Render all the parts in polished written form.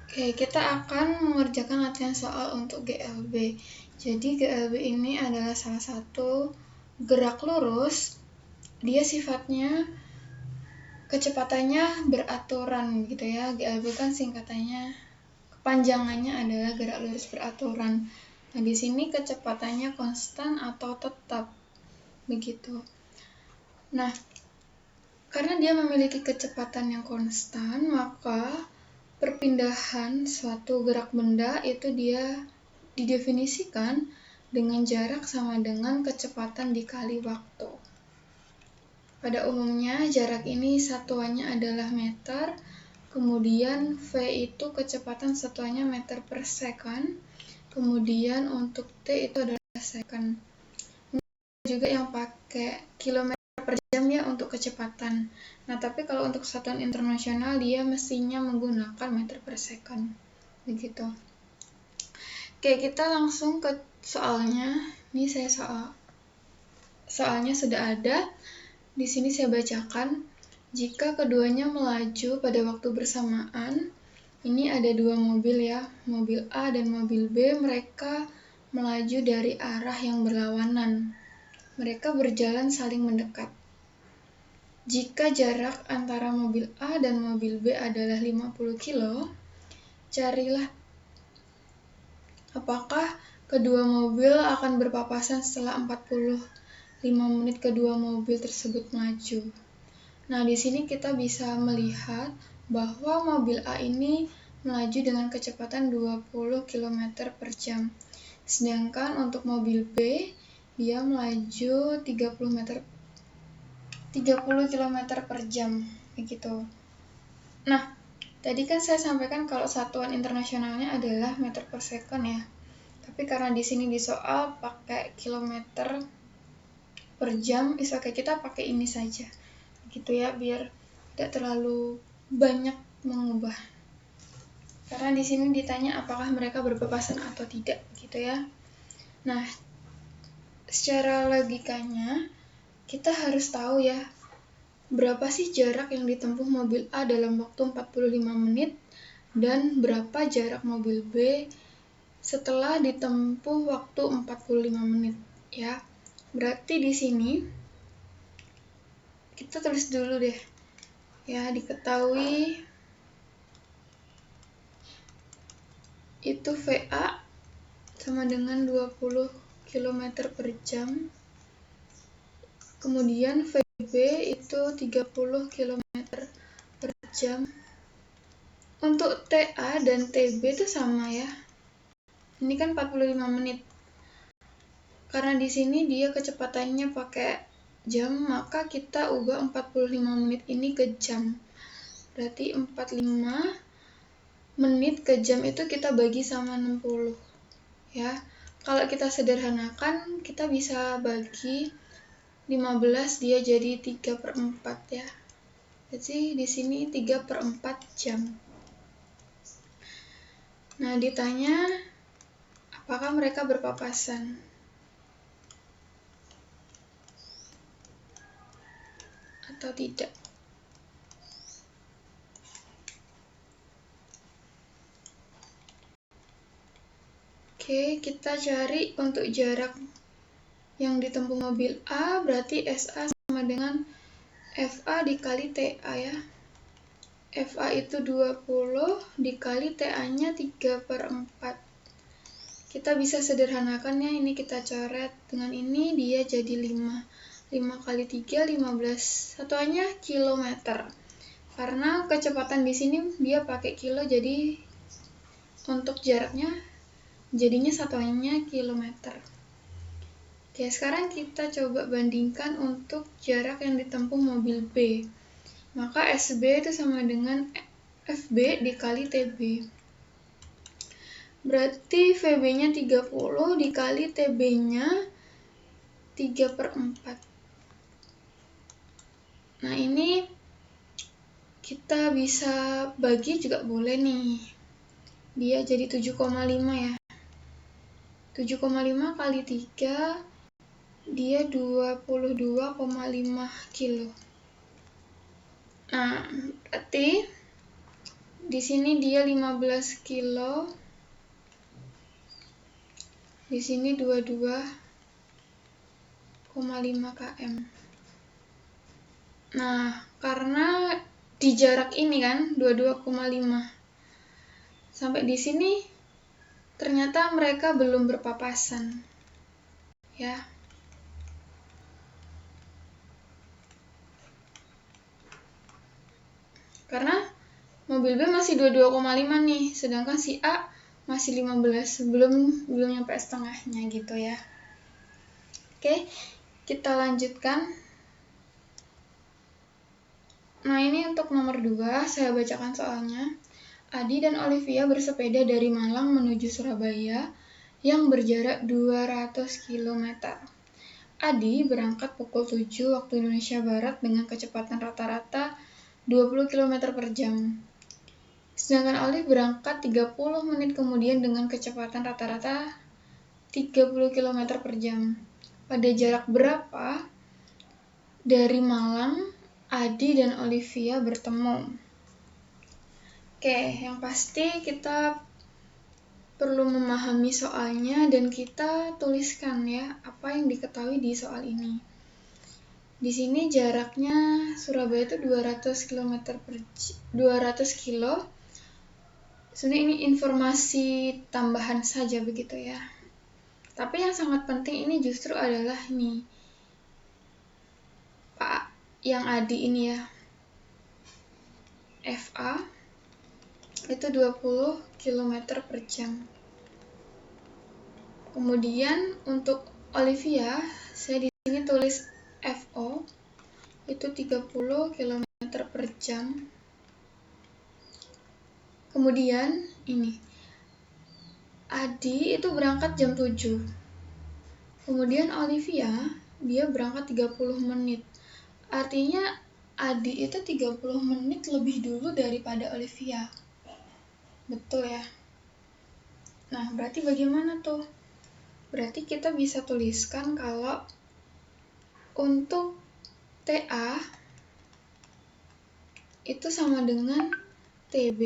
Oke, kita akan mengerjakan latihan soal untuk GLB. Jadi GLB ini adalah salah satu gerak lurus. Dia sifatnya kecepatannya beraturan gitu ya. GLB kan singkatannya, kepanjangannya adalah gerak lurus beraturan. Nah, di sini kecepatannya konstan atau tetap begitu. Nah, karena dia memiliki kecepatan yang konstan, maka perpindahan suatu gerak benda itu dia didefinisikan dengan jarak sama dengan kecepatan dikali waktu. Pada umumnya jarak ini satuannya adalah meter, kemudian V itu kecepatan satuannya meter per second, kemudian untuk T itu adalah second. Juga yang pakai kilometer per jam ya untuk kecepatan. Nah, tapi kalau untuk satuan internasional dia mestinya menggunakan meter per second. Begitu. Oke, kita langsung ke soalnya. Ini saya soalnya sudah ada. Di sini saya bacakan. Jika keduanya melaju pada waktu bersamaan, ini ada dua mobil ya, mobil A dan mobil B, mereka melaju dari arah yang berlawanan. Mereka berjalan saling mendekat. Jika jarak antara mobil A dan mobil B adalah 50 kilo, carilah apakah kedua mobil akan berpapasan setelah 45 menit kedua mobil tersebut melaju. Nah, di sini kita bisa melihat bahwa mobil A ini melaju dengan kecepatan 20 km per jam. Sedangkan untuk mobil B, dia melaju 30 km per jam. Begitu. Nah, tadi kan saya sampaikan kalau satuan internasionalnya adalah meter per second ya. Tapi karena di sini di soal pakai kilometer per jam, oke kita pakai ini saja. Gitu ya, biar tidak terlalu banyak mengubah. Karena di sini ditanya apakah mereka berpapasan atau tidak, gitu ya. Nah, secara logikanya kita harus tahu ya, berapa sih jarak yang ditempuh mobil A dalam waktu 45 menit dan berapa jarak mobil B setelah ditempuh waktu 45 menit ya. Berarti di sini kita tulis dulu deh. Ya, diketahui itu VA sama dengan 20 km per jam. Kemudian VB itu 30 km per jam. Untuk TA dan TB itu sama ya. Ini kan 45 menit. Karena di sini dia kecepatannya pakai jam, maka kita ubah 45 menit ini ke jam. Berarti 45 menit ke jam itu kita bagi sama 60. Ya. Kalau kita sederhanakan, kita bisa bagi 15 dia jadi 3/4 ya. Jadi di sini 3/4 jam. Nah, ditanya apakah mereka berpapasan? Atau tidak? Oke, kita cari untuk jarak yang ditempuh mobil A, berarti SA sama dengan FA dikali TA ya. FA itu 20 dikali TA-nya 3/4. Kita bisa sederhanakannya, ini kita coret dengan ini, dia jadi 5. 5 kali 3, 15. Satuannya kilometer. Karena kecepatan di sini dia pakai kilo, jadi untuk jaraknya jadinya satuannya kilometer. Oke, sekarang kita coba bandingkan untuk jarak yang ditempuh mobil B. Maka SB itu sama dengan FB dikali TB. Berarti VB-nya 30 dikali TB-nya 3/4. Nah, ini kita bisa bagi juga boleh nih. Dia jadi 7,5 ya. 7,5 kali 3 dia 22,5 kilo. Nah, berarti Di sini dia 15 kilo. Di sini 22,5 km. Nah, karena di jarak ini kan 22,5 sampai di sini ternyata mereka belum berpapasan. Ya. Karena mobil B masih 22,5 nih, sedangkan si A masih 15, belum nyampe setengahnya gitu ya. Oke, kita lanjutkan. Nah, ini untuk nomor 2, saya bacakan soalnya. Adi dan Olivia bersepeda dari Malang menuju Surabaya yang berjarak 200 km. Adi berangkat pukul 7 waktu Indonesia Barat dengan kecepatan rata-rata 20 km per jam. Sedangkan Olive berangkat 30 menit kemudian dengan kecepatan rata-rata 30 km per jam. Pada jarak berapa dari Malang Adi dan Olivia bertemu? Oke, yang pasti kita perlu memahami soalnya dan kita tuliskan ya apa yang diketahui di soal ini. Di sini jaraknya Surabaya itu 200 kilo. Sebenarnya ini informasi tambahan saja begitu ya. Tapi yang sangat penting ini justru adalah nih Pak yang Adi ini ya. FA itu 20 km per jam. Kemudian untuk Olivia, saya di sini tulis FO itu 30 km per jam. Kemudian ini Adi itu berangkat jam 7. Kemudian Olivia dia berangkat 30 menit. Artinya Adi itu 30 menit lebih dulu daripada Olivia. Betul ya? Nah, berarti bagaimana tuh? Berarti kita bisa tuliskan kalau untuk TA itu sama dengan TB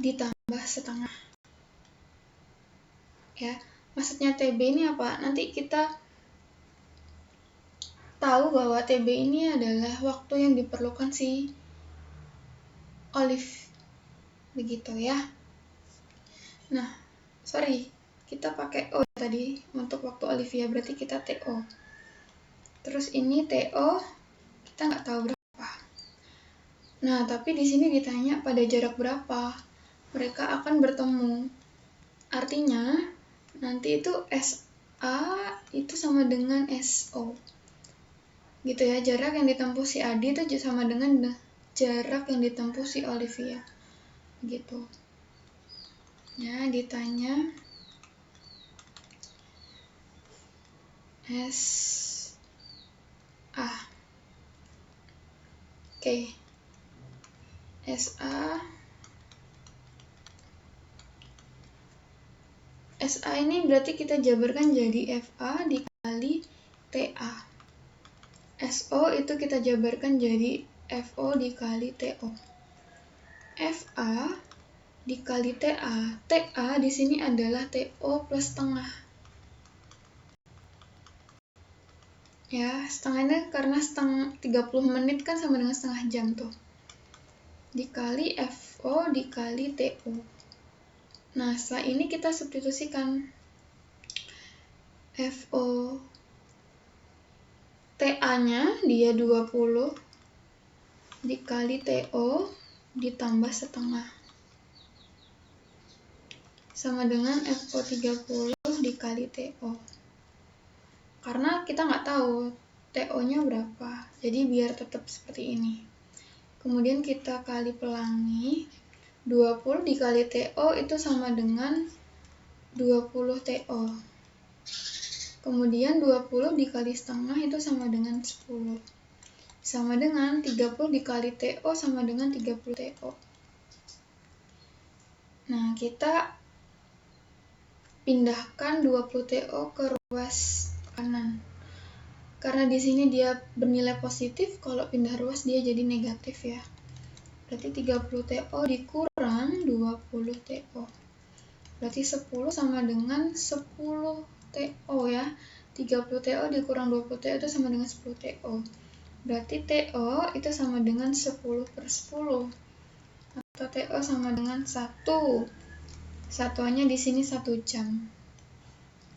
ditambah setengah. Ya, maksudnya TB ini apa? Nanti kita tahu bahwa TB ini adalah waktu yang diperlukan si Olive. Begitu ya. Nah, kita pakai O tadi untuk waktu Olivia, berarti kita TO. Terus ini TO kita nggak tahu berapa. Nah, tapi di sini ditanya pada jarak berapa mereka akan bertemu. Artinya nanti itu SA itu sama dengan SO. Gitu ya, jarak yang ditempuh si Adi itu sama dengan jarak yang ditempuh si Olivia. Gitu. Ya, ditanya SA. Oke. SA ini berarti kita jabarkan jadi FA dikali TA. SO itu kita jabarkan jadi FO dikali TO. FA dikali TA. TA di sini adalah TO plus setengah. Ya, setengahnya karena 30 menit kan sama dengan setengah jam tuh. Dikali FO dikali TO. Nah, setelah ini kita substitusikan. FO TA-nya dia 20 dikali TO ditambah setengah. Sama dengan FO 30 dikali TO. Karena kita nggak tahu TO-nya berapa, jadi biar tetap seperti ini. Kemudian kita kali pelangi, 20 dikali TO itu sama dengan 20 TO. Kemudian 20 dikali setengah itu sama dengan 10. Sama dengan 30 dikali TO sama dengan 30 TO. Nah, kita pindahkan 20 TO ke ruas kanan. Karena di sini dia bernilai positif, kalau pindah ruas dia jadi negatif ya. Berarti 30 TO dikurang 20 TO. Berarti 10 sama dengan 10 TO ya. 30 TO dikurang 20 TO itu sama dengan 10 TO. Berarti TO itu sama dengan 10/10. Atau TO sama dengan 1. Satuannya di sini 1 jam.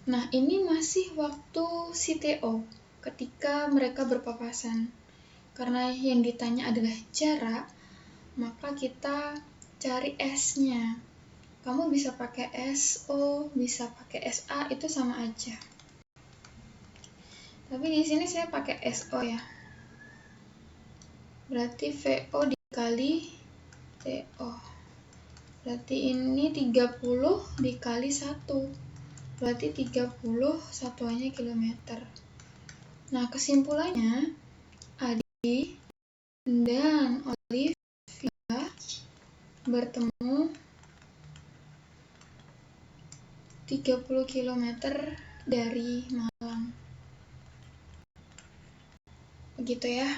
Nah, ini masih waktu si TO ketika mereka berpapasan. Karena yang ditanya adalah jarak, maka kita cari S-nya. Kamu bisa pakai SO, bisa pakai SA, itu sama aja. Tapi di sini saya pakai SO ya. Berarti VO dikali TO. Berarti ini 30 dikali 1. Berarti 30 satuannya kilometer. Nah, kesimpulannya Adi dan Olivia bertemu 30 km dari Malang. Begitu ya.